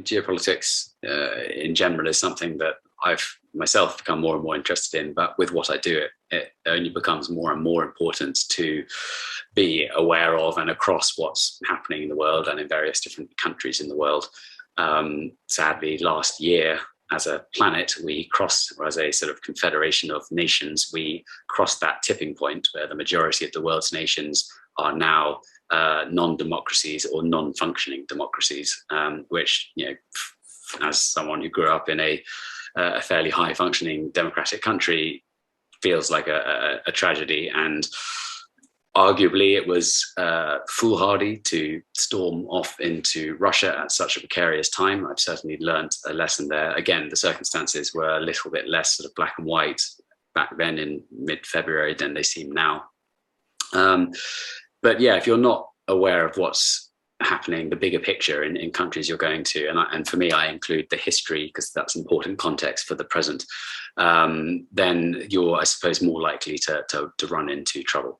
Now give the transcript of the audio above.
Geopolitics in general is something that I've myself become more and more interested in, but with what I do, it only becomes more and more important to be aware of and across what's happening in the world and in various different countries in the world. Sadly, last year, as a planet, we crossed, or as a sort of confederation of nations, we crossed that tipping point where the majority of the world's nations are now non-democracies or non-functioning democracies, which, you know, as someone who grew up in a fairly high-functioning democratic country, feels like a tragedy. And arguably, it was foolhardy to storm off into Russia at such a precarious time. I've certainly learned a lesson there. Again, the circumstances were a little bit less sort of black and white back then in mid-February than they seem now. But yeah, if you're not aware of what's happening, the bigger picture in countries you're going to, and for me, I include the history because that's important context for the present, then you're, I suppose, more likely to run into trouble.